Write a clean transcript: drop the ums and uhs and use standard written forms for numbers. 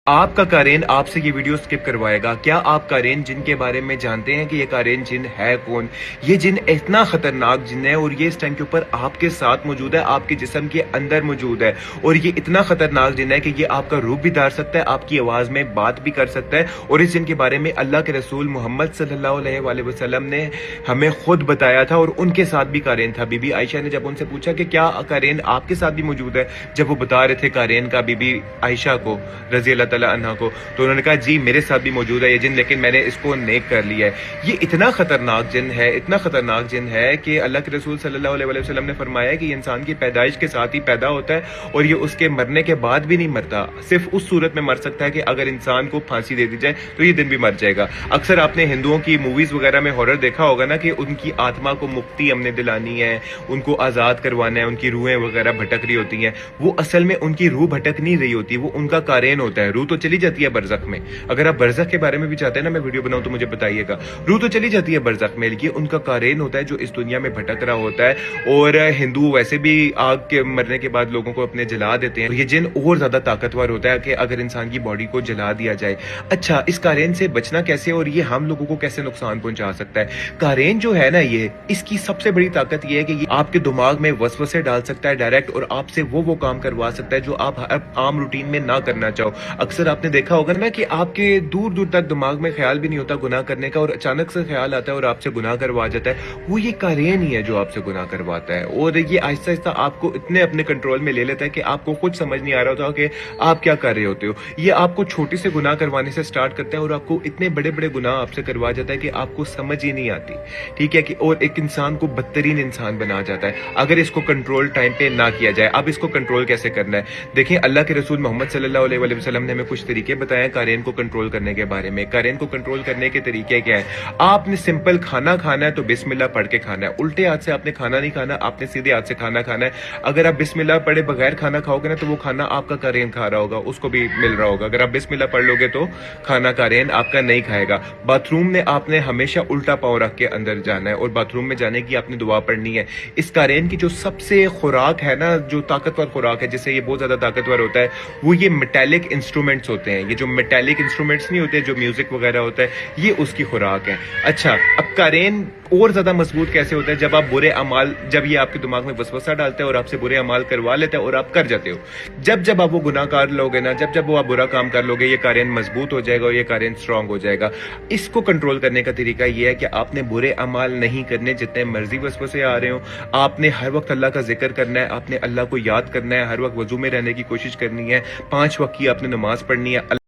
آپ کا قارین آپ سے یہ ویڈیو سکپ کروائے گا. کیا آپ قارین جن کے بارے میں جانتے ہیں کہ یہ قارین جن ہے کون؟ یہ جن اتنا خطرناک جن ہے اور یہ اس ٹائم کے اوپر آپ کے ساتھ موجود ہے، آپ کے جسم کے اندر موجود ہے، اور یہ اتنا خطرناک جن ہے کہ یہ آپ کا روح بھی دار سکتا ہے، آپ کی آواز میں بات بھی کر سکتا ہے. اور اس جن کے بارے میں اللہ کے رسول محمد صلی اللہ علیہ وآلہ وسلم نے ہمیں خود بتایا تھا، اور ان کے ساتھ بھی قارین تھا. بی بی عائشہ نے جب ان سے پوچھا کہ کیا قارین آپ کے ساتھ بھی موجود ہے، جب وہ بتا رہے تھے قارین کا بی بی عائشہ کو رضی اللہ تعالیٰ عنہ کو، تو انہوں نے کہا جی میرے ساتھ بھی موجود ہے یہ جن، لیکن میں نے اس کو نیک کر لیا ہے. یہ اتنا خطرناک جن ہے، اتنا خطرناک جن ہے کہ اللہ کے رسول صلی اللہ علیہ وسلم نے فرمایا کہ یہ انسان کی پیدائش کے ساتھ ہی پیدا ہوتا ہے، اور یہ اس کے مرنے کے بعد بھی نہیں مرتا. صرف اس صورت میں مر سکتا ہے کہ اگر انسان کو پھانسی دے دی جائے تو یہ دن بھی مر جائے گا. اکثر آپ نے ہندوؤں کی موویز وغیرہ میں ہارر دیکھا ہوگا نا کہ ان کی آتما کو مکتی ہم نے دلانی ہے، ان کو آزاد کروانا ہے، ان کی روحیں وغیرہ بھٹک رہی ہوتی ہیں. وہ اصل میں ان کی روح بھٹک نہیں رہی ہوتی، وہ ان کا قارین ہوتا ہے. روح تو چلی جاتی ہے برزخ میں. اگر آپ برزخ کے بارے میں بھی چاہتے ہیں نا میں ویڈیو بناؤں تو مجھے بتائیے گا. روح تو چلی جاتی ہے برزخ میں، لیکن ان کا قارین ہوتا ہے جو اس دنیا میں بھٹک رہا ہوتا ہے. اور ہندو ویسے بھی آگ کے مرنے کے بعد لوگوں کو اپنے جلا دیتے ہیں. یہ جن اور زیادہ طاقتور ہوتا ہے کہ اگر انسان کی باڈی کو جلا دیا جائے. اچھا، اس قارین سے بچنا کیسے اور یہ ہم لوگوں کو کیسے نقصان پہنچا سکتا ہے؟ قارین جو ہے نا، یہ اس کی سب سے بڑی طاقت یہ ہے کہ یہ آپ کے دماغ میں وسوسے ڈال سکتا ہے ڈائریکٹ، اور آپ سے وہ کام کروا سکتا ہے جو آپ عام روٹین میں نہ کرنا چاہو. اکثر آپ نے دیکھا ہوگا نا کہ آپ کے دور دور تک دماغ میں خیال بھی نہیں ہوتا گناہ کرنے کا، اور اچانک سے خیال آتا ہے اور آپ سے گناہ کروا جاتا ہے. وہ یہ قارین ہی ہے جو آپ سے گناہ کرواتا ہے، اور یہ آہستہ آہستہ آپ کو اتنے اپنے کنٹرول میں لے لیتا ہے کہ آپ کو خود سمجھ نہیں آ رہا ہوتا کہ آپ کیا کر رہے ہوتے ہو. یہ آپ کو چھوٹی سے گناہ کروانے سے سٹارٹ کرتا ہے اور آپ کو اتنے بڑے بڑے گناہ آپ سے کروا جاتا ہے کہ آپ کو سمجھ ہی نہیں آتی. ٹھیک ہے کہ اور ایک انسان کو بدترین انسان بنا جاتا ہے اگر اس کو کنٹرول ٹائم پہ نہ کیا جائے. اب اس کو کنٹرول کیسے کرنا ہے؟ دیکھیں، اللہ کے رسول محمد صلی اللہ علیہ وآلہ وسلم نے ہمیں کچھ طریقے بتائے ہیں قارین کو کنٹرول کرنے کے بارے میں. قارین کو کنٹرول کرنے کے طریقے کیا ہے؟ آپ نے سمپل کھانا کھانا ہے تو بسم اللہ پڑھ کے کھانا ہے. الٹے ہاتھ سے آپ نے کھانا نہیں کھانا، آپ نے سیدھے ہاتھ سے کھانا کھانا ہے. اگر آپ بسم اللہ پڑھے بغیر کھانا کھاؤ گے نا تو وہ کھانا آپ کا قارین کھا رہا ہوگا، اس کو بھی مل رہا ہوگا. اگر آپ بسم اللہ پڑھ لو گے تو کھانا قارین آپ کا نہیں کھائے گا. باتھ روم میں آپ نے ہمیشہ الٹا پاؤں رکھ کے اندر جانا ہے، اور باتھ روم میں جانے کی آپ نے دعا پڑھنی ہے. اس قارین کی جو سب سے خوراک ہے نا، جو طاقتور خوراک ہے جس سے یہ بہت زیادہ طاقتور ہوتا ہے، وہ یہ میٹیلک انسٹرومنٹس ہوتے ہیں. یہ جو میٹیلک انسٹرومنٹس نہیں ہوتے جو میوزک وغیرہ ہوتا ہے، یہ اس کی خوراک ہے. اچھا، اب قارین اور زیادہ مضبوط کیسے ہوتا ہے؟ جب آپ برے اعمال، جب یہ آپ کے دماغ میں وسوسہ ڈالتا ہے اور آپ سے برے اعمال کروا لیتا ہے اور آپ کر جاتے ہو. جب آپ وہ گناہ کار لوگے نا، جب وہ آپ برا کام کر لوگے، یہ قارین مضبوط ہو جائے گا اور یہ قارین اسٹرانگ ہو جائے گا. اس کو کنٹرول کرنے کا طریقہ یہ ہے کہ آپ نے برے اعمال نہیں کرنے، جتنے مرضی وسوسے آ رہے ہوں. آپ نے ہر وقت اللہ کا ذکر کرنا ہے، آپ نے اللہ کو یاد کرنا ہے، ہر وقت وضو میں رہنے کی کوشش کرنی ہے، 5 وقت کی آپ نے نماز پڑھنی ہے.